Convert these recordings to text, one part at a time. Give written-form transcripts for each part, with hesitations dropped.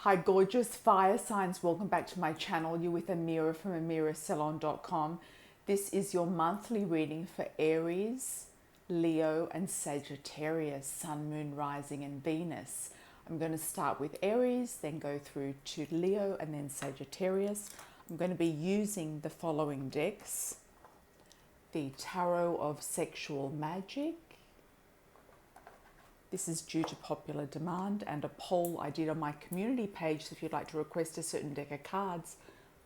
Hi gorgeous fire signs, welcome back to my channel. You're with Amira from amirasalon.com. This is your monthly reading for Aries, Leo and Sagittarius, Sun, Moon, Rising and Venus. I'm going to start with Aries, then go through to Leo and then Sagittarius. I'm going to be using the following decks: the Tarot of Sexual Magic. This is due to popular demand and a poll I did on my community page. So if you'd like to request a certain deck of cards,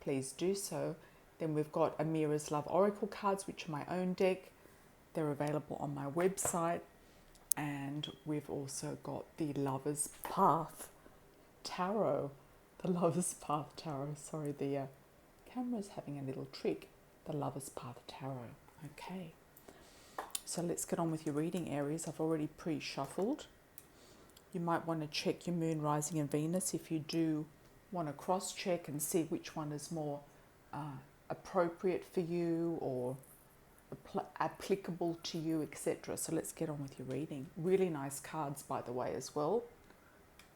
please do so. Then we've got Amira's Love Oracle cards, which are my own deck. They're available on my website. And we've also got the Lover's Path Tarot. The Lover's Path Tarot. Sorry, the camera's having a little trick. The Lover's Path Tarot. Okay. So let's get on with your reading, Aries. I've already pre-shuffled. You might want to check your Moon, Rising and Venus if you do want to cross-check and see which one is more appropriate for you or applicable to you, etc. So let's get on with your reading. Really nice cards, by the way, as well.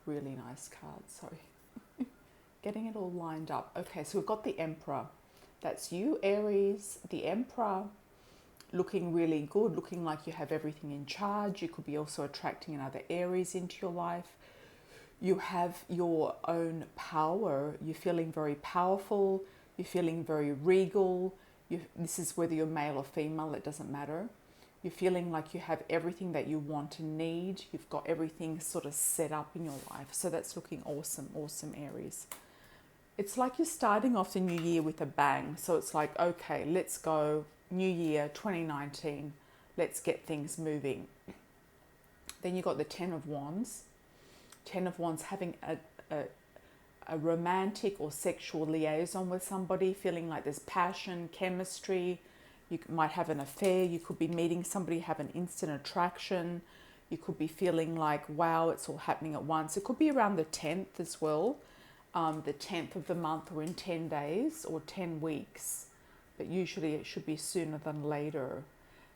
Really nice cards, sorry. Getting it all lined up. Okay, so we've got the Emperor. That's you, Aries. The Emperor, looking really good, looking like you have everything in charge. You could be also attracting another Aries into your life. You have your own power. You're feeling very powerful. You're feeling very regal. This is whether you're male or female, it doesn't matter. You're feeling like you have everything that you want and need. You've got everything sort of set up in your life. So that's looking awesome, awesome, Aries. It's like you're starting off the new year with a bang. So it's like, okay, let's go. New year 2019, let's get things moving. Then you got the Ten of Wands. Ten of Wands, having a romantic or sexual liaison with somebody, feeling like there's passion, chemistry. You might have an affair. You could be meeting somebody, have an instant attraction. You could be feeling like, wow, it's all happening at once. It could be around the 10th as well, the 10th of the month, or in 10 days or 10 weeks. But usually it should be sooner than later.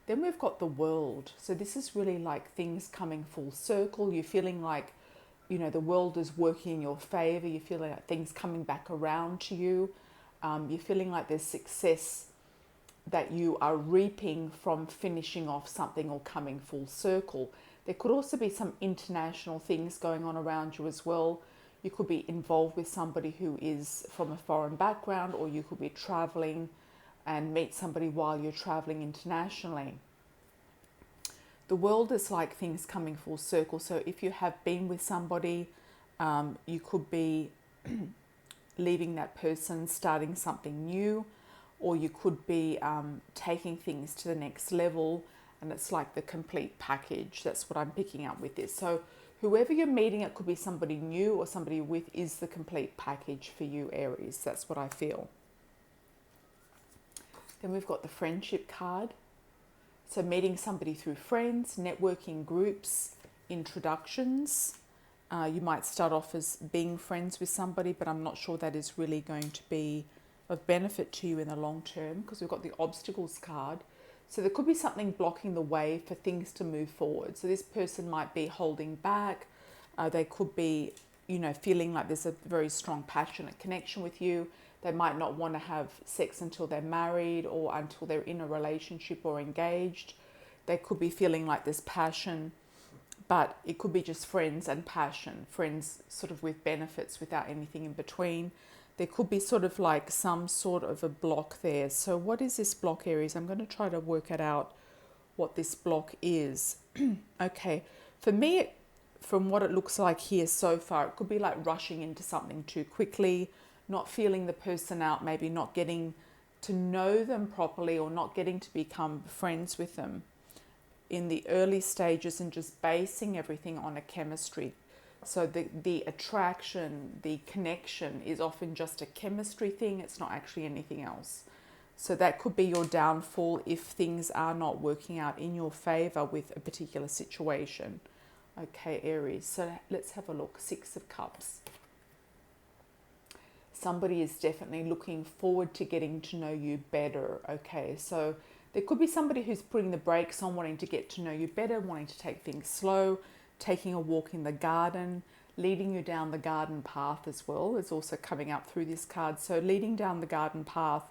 Then we've got the World. So this is really like things coming full circle. You're feeling like, you know, the world is working in your favor. You're feeling like things coming back around to you. You're feeling like there's success that you are reaping from finishing off something or coming full circle. There could also be some international things going on around you as well. You could be involved with somebody who is from a foreign background, or you could be traveling and meet somebody while you're traveling internationally. The World is like things coming full circle. So if you have been with somebody, you could be leaving that person, starting something new, or you could be taking things to the next level, and it's like the complete package. That's what I'm picking up with this. So whoever you're meeting, it could be somebody new or somebody you're with, is the complete package for you, Aries. That's what I feel. Then we've got the Friendship card. So meeting somebody through friends, networking groups, introductions. You might start off as being friends with somebody, but I'm not sure that is really going to be of benefit to you in the long term, because we've got the Obstacles card. So there could be something blocking the way for things to move forward. So this person might be holding back. They could be, you know, feeling like there's a very strong, passionate connection with you. They might not want to have sex until they're married or until they're in a relationship or engaged. They could be feeling like there's passion, but it could be just friends and passion, friends sort of with benefits without anything in between. There could be sort of like some sort of a block there. So what is this block, Aries? I'm going to try to work it out, what this block is. Okay, for me, from what it looks like here so far, it could be like rushing into something too quickly, not feeling the person out, maybe not getting to know them properly, or not getting to become friends with them in the early stages, and just basing everything on a chemistry. So the attraction, the connection is often just a chemistry thing. It's not actually anything else. So that could be your downfall if things are not working out in your favor with a particular situation. Okay, Aries. So let's have a look. Six of Cups. Somebody is definitely looking forward to getting to know you better. Okay, so there could be somebody who's putting the brakes on, wanting to get to know you better, wanting to take things slow, taking a walk in the garden, leading you down the garden path as well is also coming up through this card. So leading down the garden path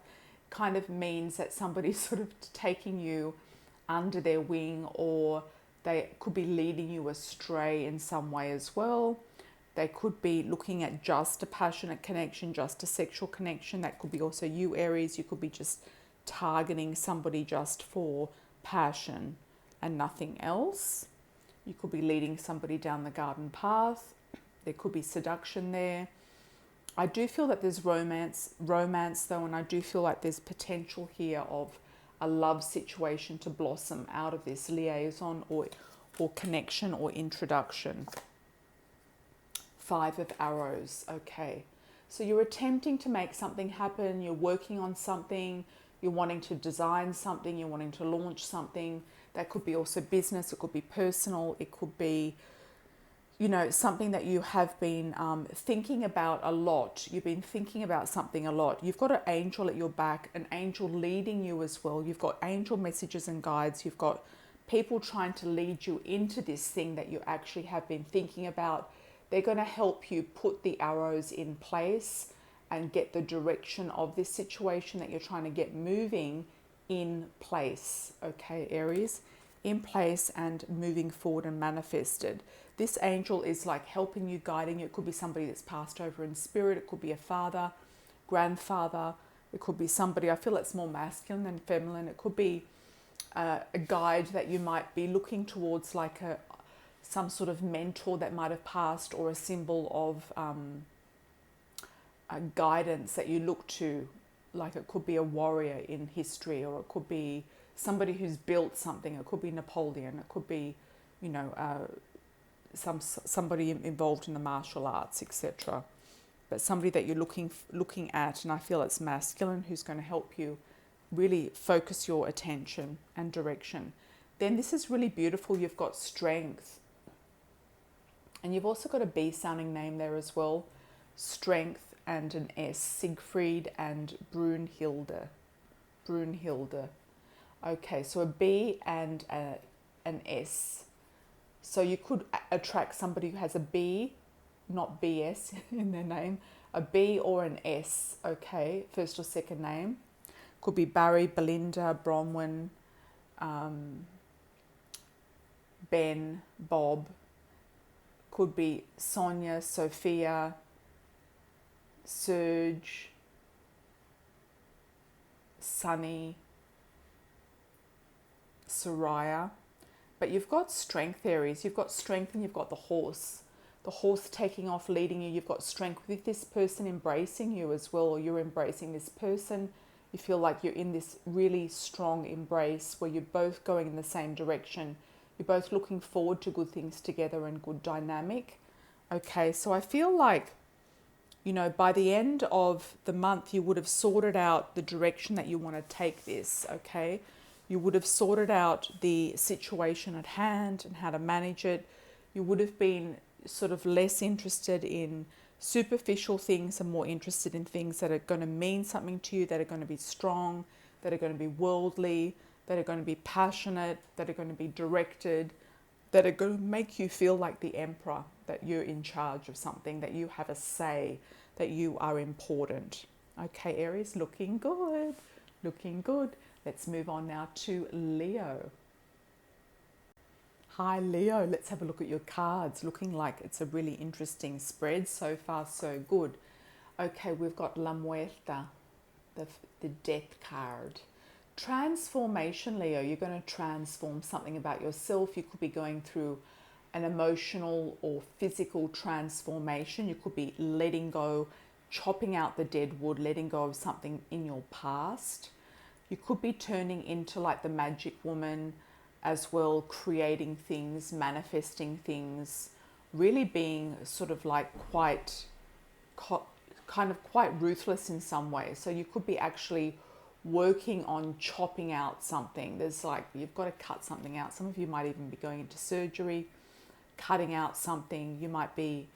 kind of means that somebody's sort of taking you under their wing, or they could be leading you astray in some way as well. They could be looking at just a passionate connection, just a sexual connection. That could be also you, Aries. You could be just targeting somebody just for passion and nothing else. You could be leading somebody down the garden path. There could be seduction there. I do feel that there's romance though, and I do feel like there's potential here of a love situation to blossom out of this liaison or connection or introduction. 5 of Arrows. Okay, so you're attempting to make something happen. You're working on something. You're wanting to design something. You're wanting to launch something. That could be also business. It could be personal. It could be, you know, something that you have been thinking about a lot. You've been thinking about something a lot. You've got an angel at your back, an angel leading you as well. You've got angel messages and guides. You've got people trying to lead you into this thing that you actually have been thinking about. They're going to help you put the arrows in place and get the direction of this situation that you're trying to get moving in place. Okay, Aries, in place and moving forward and manifested. This angel is like helping you, guiding you. It could be somebody that's passed over in spirit. It could be a father, grandfather. It could be somebody, I feel it's more masculine than feminine. It could be a guide that you might be looking towards, like some sort of mentor that might have passed, or a symbol of a guidance that you look to. Like it could be a warrior in history, or it could be somebody who's built something. It could be Napoleon. It could be, you know, somebody involved in the martial arts, etc. But somebody that you're looking at, and I feel it's masculine, who's going to help you really focus your attention and direction. Then this is really beautiful. You've got Strength, and you've also got a B sounding name there as well. Strength and an S, Siegfried and Brunhilde. Okay, so a B and an S. So you could attract somebody who has a B, not BS in their name, a B or an S, okay, first or second name. Could be Barry, Belinda, Bronwyn, Ben, Bob. Could be Sonia, Sophia, Serge, Sunny, Soraya. But you've got Strength, Aries. You've got Strength, and you've got the horse. The horse taking off, leading you. You've got Strength with this person embracing you as well, or you're embracing this person. You feel like you're in this really strong embrace where you're both going in the same direction. You're both looking forward to good things together and good dynamic. Okay, so I feel like, you know, by the end of the month, you would have sorted out the direction that you want to take this, okay? You would have sorted out the situation at hand and how to manage it. You would have been sort of less interested in superficial things and more interested in things that are going to mean something to you, that are going to be strong, that are going to be worldly, that are going to be passionate, that are going to be directed, that are going to make you feel like the emperor, that you're in charge of something, that you have a say, that you are important. Okay, Aries, looking good, looking good. Let's move on now to Leo. Hi Leo, let's have a look at your cards. Looking like it's a really interesting spread. So far so good. Okay, we've got La Muerta, the death card. Transformation, Leo. You're going to transform something about yourself. You could be going through an emotional or physical transformation. You could be letting go, chopping out the dead wood, letting go of something in your past. You could be turning into like the magic woman as well, creating things, manifesting things, really being sort of like quite ruthless in some way. So you could be actually working on chopping out something. There's like, you've got to cut something out. Some of you might even be going into surgery, cutting out something. You might be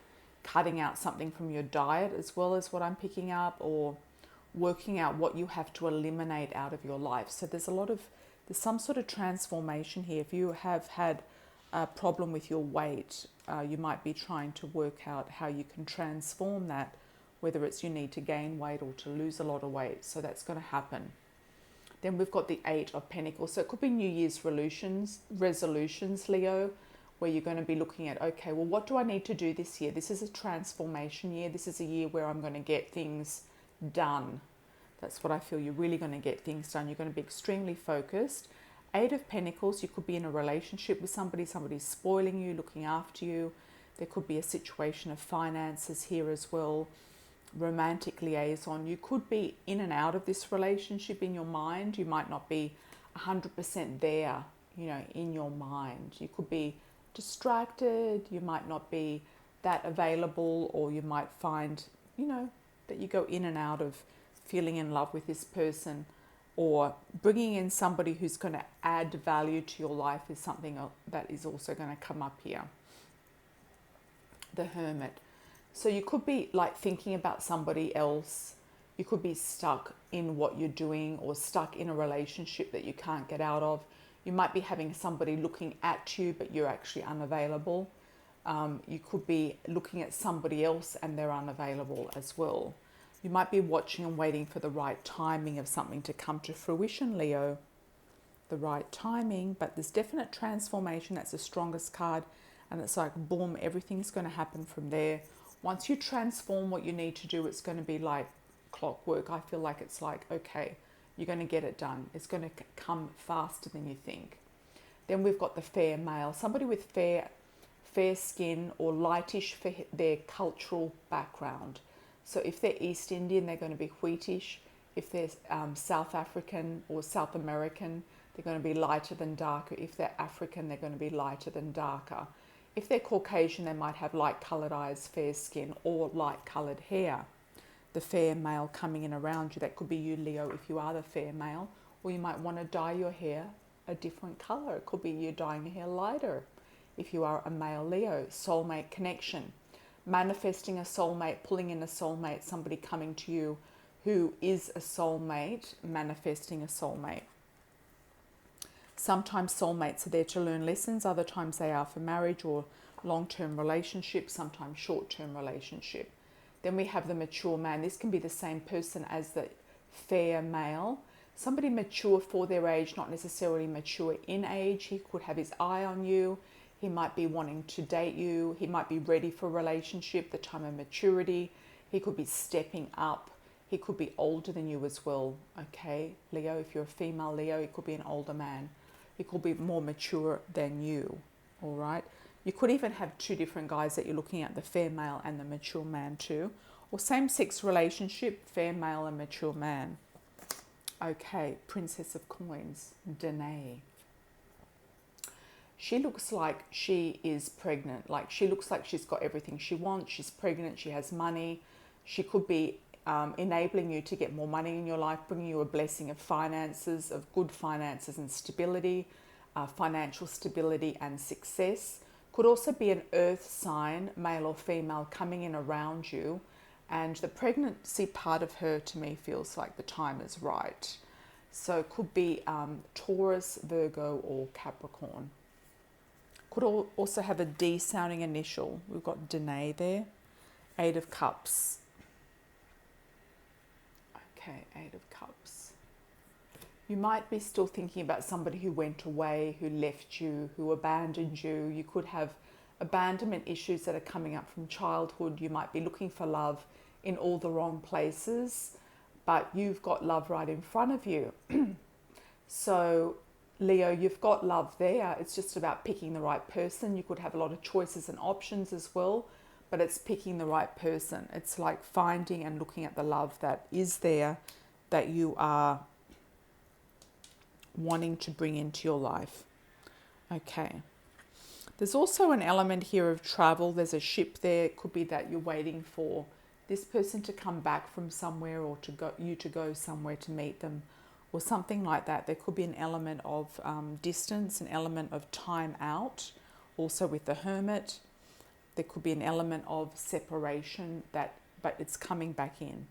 cutting out something from your diet as well, as what I'm picking up, or working out what you have to eliminate out of your life. So there's some sort of transformation here. If you have had a problem with your weight, you might be trying to work out how you can transform that, whether it's you need to gain weight or to lose a lot of weight. So that's going to happen. Then we've got the Eight of Pentacles. So it could be New Year's resolutions, Leo, where you're going to be looking at, okay, well, what do I need to do this year? This is a transformation year. This is a year where I'm going to get things done. That's what I feel. You're really going to get things done. You're going to be extremely focused. Eight of Pentacles, you could be in a relationship with somebody. Somebody's spoiling you, looking after you. There could be a situation of finances here as well. Romantic liaison. You could be in and out of this relationship in your mind. You might not be 100% there, you know, in your mind. You could be distracted. You might not be that available, or you might find, you know, that you go in and out of feeling in love with this person, or bringing in somebody who's going to add value to your life is something that is also going to come up here. The Hermit. So you could be like thinking about somebody else. You could be stuck in what you're doing, or stuck in a relationship that you can't get out of. You might be having somebody looking at you, but you're actually unavailable. You could be looking at somebody else and they're unavailable as well. You might be watching and waiting for the right timing of something to come to fruition, Leo. The right timing, but there's definite transformation. That's the strongest card. And it's like, boom, everything's going to happen from there. Once you transform what you need to do, it's going to be like clockwork. I feel like it's like, okay, you're going to get it done. It's going to come faster than you think. Then we've got the fair male. Somebody with fair skin or lightish for their cultural background. So if they're East Indian, they're going to be wheatish. If they're South African or South American, they're going to be lighter than darker. If they're African, they're going to be lighter than darker. If they're Caucasian, they might have light-coloured eyes, fair skin, or light-coloured hair. The fair male coming in around you, that could be you, Leo, if you are the fair male. Or you might want to dye your hair a different colour. It could be you dyeing your hair lighter if you are a male Leo. Soulmate connection. Manifesting a soulmate, pulling in a soulmate, somebody coming to you who is a soulmate, manifesting a soulmate. Sometimes soulmates are there to learn lessons, other times they are for marriage or long-term relationship, sometimes short-term relationship. Then we have the mature man. This can be the same person as the fair male. Somebody mature for their age, not necessarily mature in age. He could have his eye on you. He might be wanting to date you. He might be ready for a relationship, the time of maturity. He could be stepping up. He could be older than you as well. Okay, Leo, if you're a female Leo, he could be an older man. He could be more mature than you, all right? You could even have two different guys that you're looking at, the fair male and the mature man too. Or same-sex relationship, fair male and mature man. Okay, Princess of Coins, Danae. She looks like she is pregnant. Like, she looks like she's got everything she wants. She's pregnant, she has money. She could be enabling you to get more money in your life, bringing you a blessing of finances, of good finances and stability, financial stability and success. Could also be an earth sign, male or female, coming in around you. And the pregnancy part of her, to me, feels like the time is right. So it could be Taurus, Virgo, or Capricorn. Could also have a D sounding initial. We've got Danae there. Eight of Cups. Okay, Eight of Cups. You might be still thinking about somebody who went away, who left you, who abandoned you. You could have abandonment issues that are coming up from childhood. You might be looking for love in all the wrong places, but you've got love right in front of you. So, Leo, you've got love there. It's just about picking the right person. You could have a lot of choices and options as well, but it's picking the right person. It's like finding and looking at the love that is there, that you are wanting to bring into your life. Okay. There's also an element here of travel. There's a ship there. It could be that you're waiting for this person to come back from somewhere, or you to go somewhere to meet them, or something like that. There could be an element of distance, an element of time out. Also with the Hermit, there could be an element of separation, but it's coming back in.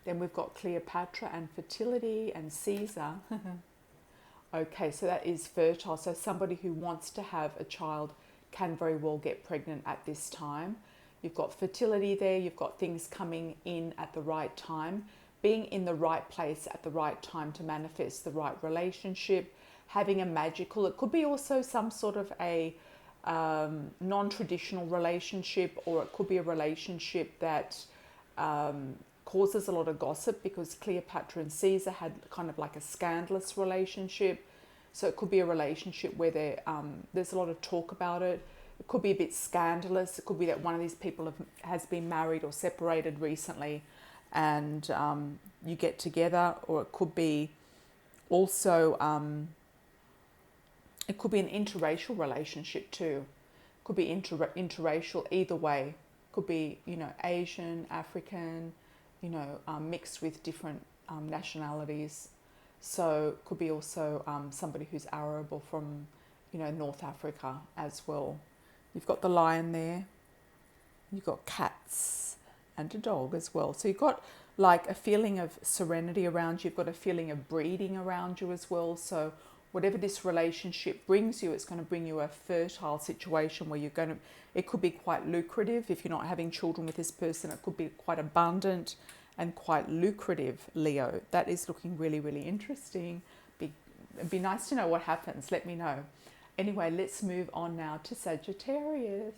Then we've got Cleopatra and fertility and Caesar. Okay, so that is fertile. So somebody who wants to have a child can very well get pregnant at this time. You've got fertility there, you've got things coming in at the right time, being in the right place at the right time to manifest the right relationship, having a magical, it could be also some sort of a non-traditional relationship, or it could be a relationship that causes a lot of gossip, because Cleopatra and Caesar had kind of like a scandalous relationship. So it could be a relationship where there's a lot of talk about it. It could be a bit scandalous. It could be that one of these people has been married or separated recently, and you get together. Or it could be also, it could be an interracial relationship too. It could be interracial either way. It could be, Asian, African, mixed with different nationalities. So it could be also somebody who's Arab or from, North Africa as well. You've got the lion there. You've got cats and a dog as well. So you've got like a feeling of serenity around you. You've got a feeling of breeding around you as well. So whatever this relationship brings you, it's going to bring you a fertile situation where it could be quite lucrative. If you're not having children with this person, it could be quite abundant and quite lucrative, Leo. That is looking really, really interesting. It'd be nice to know what happens. Let me know. Anyway, let's move on now to Sagittarius.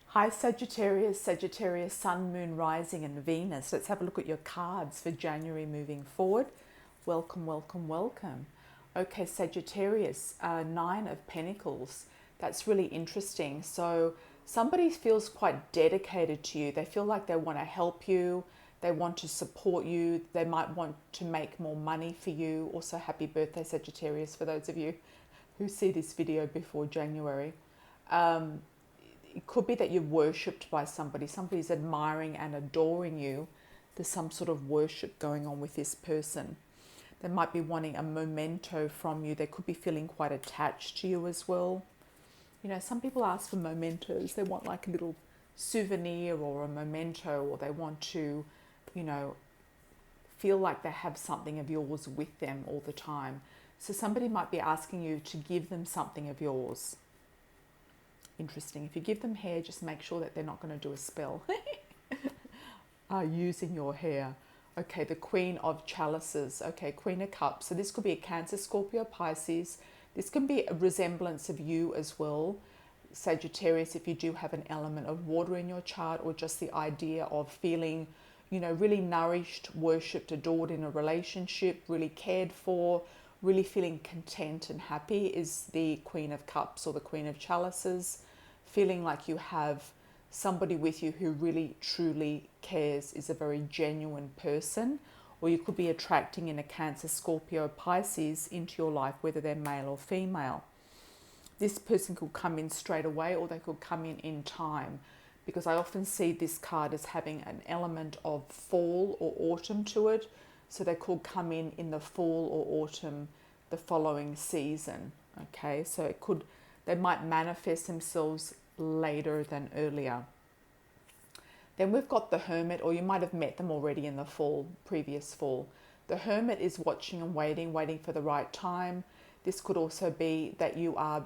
Hi Sagittarius, Sagittarius, Sun, Moon, Rising and Venus. Let's have a look at your cards for January moving forward. Welcome, welcome, welcome. Okay, Sagittarius, 9 of Pentacles. That's really interesting. So somebody feels quite dedicated to you. They feel like they want to help you. They want to support you. They might want to make more money for you. Also, happy birthday, Sagittarius, for those of you who see this video before January. It could be that you're worshipped by somebody. Somebody's admiring and adoring you. There's some sort of worship going on with this person. They might be wanting a memento from you. They could be feeling quite attached to you as well. Some people ask for mementos. They want like a little souvenir or a memento, or they want to, feel like they have something of yours with them all the time. So somebody might be asking you to give them something of yours. Interesting. If you give them hair, just make sure that they're not going to do a spell using your hair. Okay, the Queen of Chalices. Okay, Queen of Cups. So this could be a Cancer, Scorpio, Pisces. This can be a resemblance of you as well, Sagittarius, if you do have an element of water in your chart, or just the idea of feeling, really nourished, worshipped, adored in a relationship, really cared for, really feeling content and happy, is the Queen of Cups or the Queen of Chalices. Feeling like you have somebody with you who really truly cares, is a very genuine person. Or you could be attracting in a Cancer, Scorpio, Pisces into your life, whether they're male or female. This person could come in straight away, or they could come in time, because I often see this card as having an element of fall or autumn to it. So they could come in the fall or autumn the following season. Okay, so they might manifest themselves later than earlier. Then we've got the Hermit, or you might have met them already in the fall, previous fall. The Hermit is watching and waiting for the right time. This could also be that you are,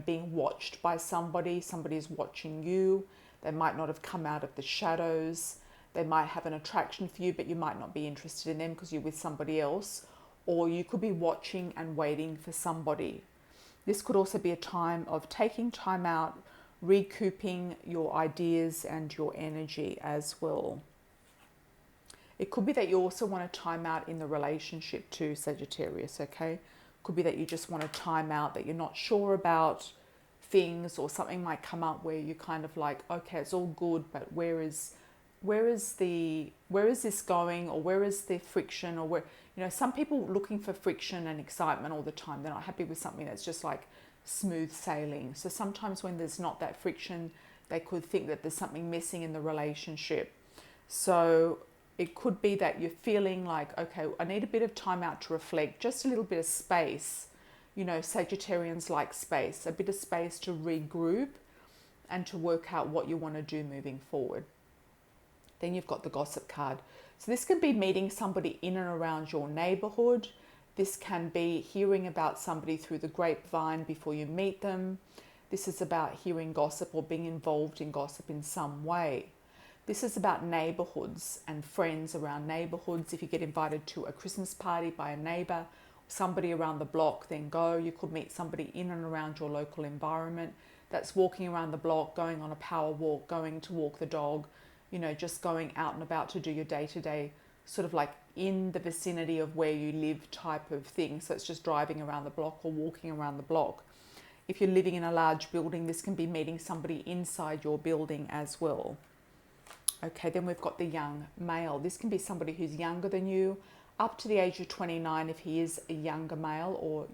being watched by somebody. Somebody is watching you. They might not have come out of the shadows. They might have an attraction for you, but you might not be interested in them because you're with somebody else. Or you could be watching and waiting for somebody. This could also be a time of taking time out, recouping your ideas and your energy as well. It could be that you also want to time out in the relationship too, Sagittarius, okay? Could be that you just want to time out, that you're not sure about things, or something might come up where you're kind of like, okay, it's all good, but where is this going, or where is the friction, or where, some people looking for friction and excitement all the time. They're not happy with something that's just like smooth sailing. So sometimes when there's not that friction, they could think that there's something missing in the relationship. So it could be that you're feeling like, okay, I need a bit of time out to reflect, just a little bit of space. Sagittarians like space, a bit of space to regroup and to work out what you want to do moving forward. Then you've got the Gossip card. So this could be meeting somebody in and around your neighborhood. This can be hearing about somebody through the grapevine before you meet them. This is about hearing gossip or being involved in gossip in some way. This is about neighborhoods and friends around neighborhoods. If you get invited to a Christmas party by a neighbor, somebody around the block, then go. You could meet somebody in and around your local environment that's walking around the block, going on a power walk, going to walk the dog, you know, just going out and about to do your day-to-day, sort of like in the vicinity of where you live type of thing. So it's just driving around the block or walking around the block. If you're living in a large building, this can be meeting somebody inside your building as well. Okay, then we've got the young male. This can be somebody who's younger than you, up to the age of 29 if he is a younger male, or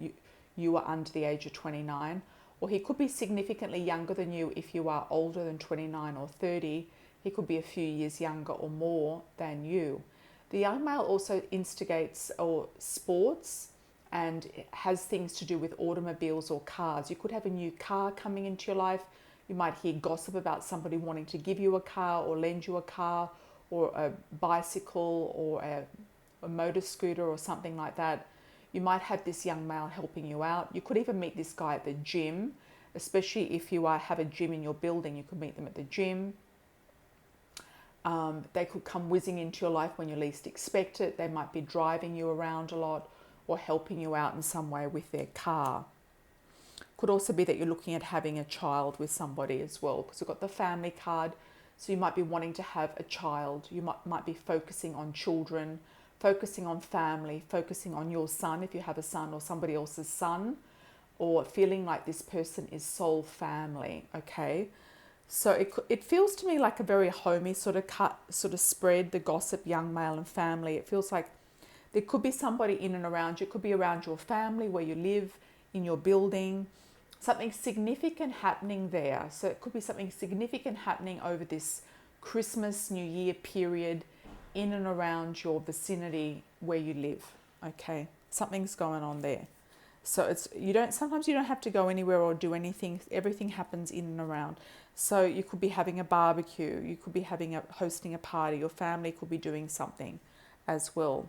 you are under the age of 29. Or he could be significantly younger than you if you are older than 29 or 30. He could be a few years younger or more than you. The young male also instigates or sports and has things to do with automobiles or cars. You could have a new car coming into your life. You might hear gossip about somebody wanting to give you a car or lend you a car or a bicycle or a motor scooter or something like that. You might have this young male helping you out. You could even meet this guy at the gym, especially if you have a gym in your building. You could meet them at the gym. They could come whizzing into your life when you least expect it. They might be driving you around a lot or helping you out in some way with their car. Could also be that you're looking at having a child with somebody as well, because you've got the family card. So you might be wanting to have a child. You might be focusing on children, focusing on family, focusing on your son if you have a son or somebody else's son, or feeling like this person is soul family, okay? So it feels to me like a very homey sort of spread, the gossip, young male and family. It feels like there could be somebody in and around you. It could be around your family, where you live, in your building. Something significant happening there. So it could be something significant happening over this Christmas, New Year period in and around your vicinity where you live, okay? Something's going on there. So sometimes you don't have to go anywhere or do anything. Everything happens in and around. So you could be having a barbecue. You could be hosting a party. Your family could be doing something as well.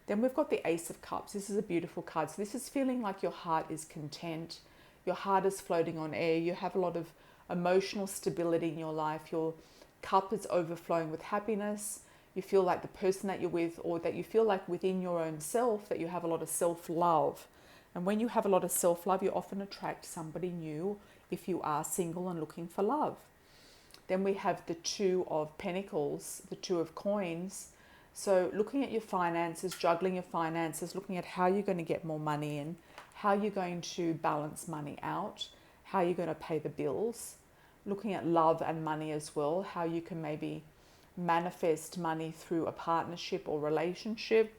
Then we've got the Ace of Cups. This is a beautiful card. So this is feeling like your heart is content. Your heart is floating on air. You have a lot of emotional stability in your life. Your cup is overflowing with happiness. You feel like the person that you're with, or that you feel like within your own self, that you have a lot of self-love. And when you have a lot of self-love, you often attract somebody new if you are single and looking for love. Then we have the Two of Pentacles, the Two of Coins. So looking at your finances, juggling your finances, looking at how you're going to get more money in, how you're going to balance money out, how you're going to pay the bills, looking at love and money as well, how you can maybe manifest money through a partnership or relationship.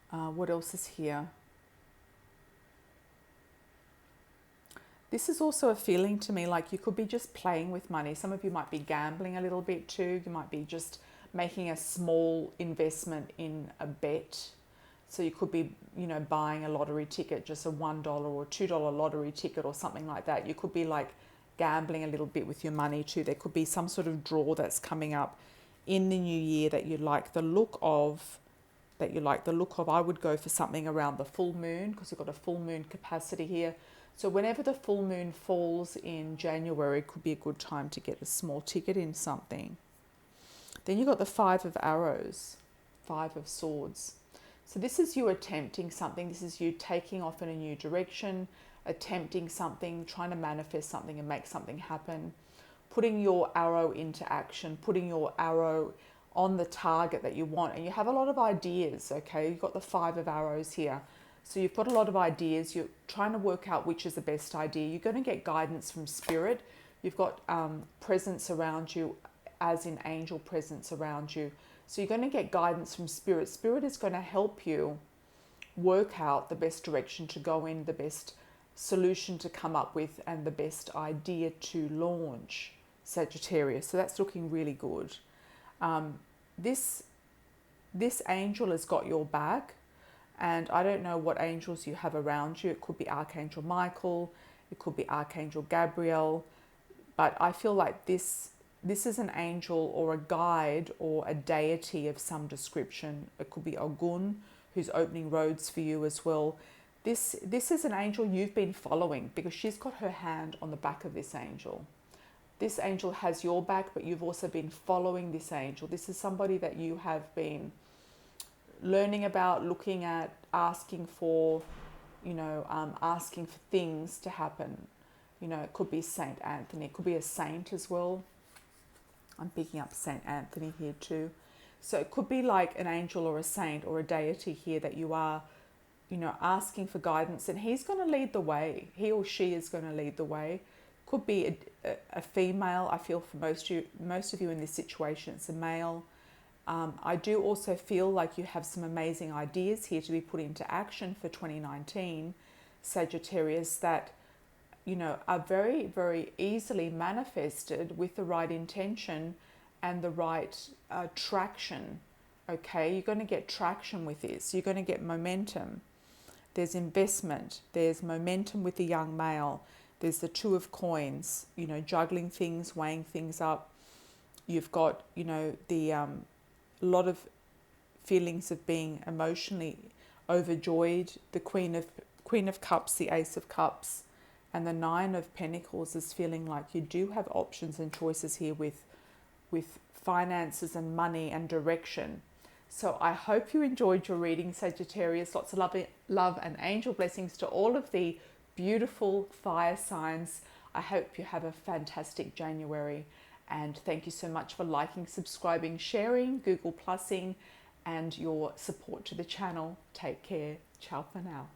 What else is here? This is also a feeling to me like you could be just playing with money. Some of you might be gambling a little bit too. You might be just making a small investment in a bet. So you could be, buying a lottery ticket, just a $1 or $2 lottery ticket or something like that. You could be like gambling a little bit with your money too. There could be some sort of draw that's coming up in the new year that you like the look of. I would go for something around the full moon, because we've got a full moon capacity here. So whenever the full moon falls in January, it could be a good time to get a small ticket in something. Then you've got the Five of Arrows, Five of Swords. So this is you attempting something. This is you taking off in a new direction, attempting something, trying to manifest something and make something happen, putting your arrow into action, putting your arrow on the target that you want. And you have a lot of ideas, okay? You've got the Five of Arrows here. So you've got a lot of ideas. You're trying to work out which is the best idea. You're going to get guidance from Spirit. You've got presence around you, as in angel presence around you. So you're going to get guidance from Spirit. Spirit is going to help you work out the best direction to go in, the best solution to come up with, and the best idea to launch, Sagittarius. So that's looking really good. This angel has got your back, and I don't know what angels you have around you. It could be Archangel Michael, it could be Archangel Gabriel, but I feel like this is an angel or a guide or a deity of some description. It could be Ogun, who's opening roads for you as well. This is an angel you've been following, because she's got her hand on the back of this angel. This angel has your back, but you've also been following this angel. This is somebody that you have been learning about, looking at, asking for, asking for things to happen. It could be Saint Anthony. It could be a saint as well. I'm picking up Saint Anthony here too. So it could be like an angel or a saint or a deity here that you are, asking for guidance, and he's going to lead the way. He or she is going to lead the way. Could be a female. I feel for most of you in this situation, it's a male. I do also feel like you have some amazing ideas here to be put into action for 2019, Sagittarius, that are very, very easily manifested with the right intention and the right traction. Okay, you're going to get traction with this. You're going to get momentum. There's investment. There's momentum with the young male. There's the Two of Coins, juggling things, weighing things up. You've got, the lot of feelings of being emotionally overjoyed. The Queen of Cups, the Ace of Cups, and the Nine of Pentacles is feeling like you do have options and choices here with finances and money and direction. So I hope you enjoyed your reading, Sagittarius. Lots of love and angel blessings to all of the beautiful fire signs. I hope you have a fantastic January. And thank you so much for liking, subscribing, sharing, Google+ing, and your support to the channel. Take care. Ciao for now.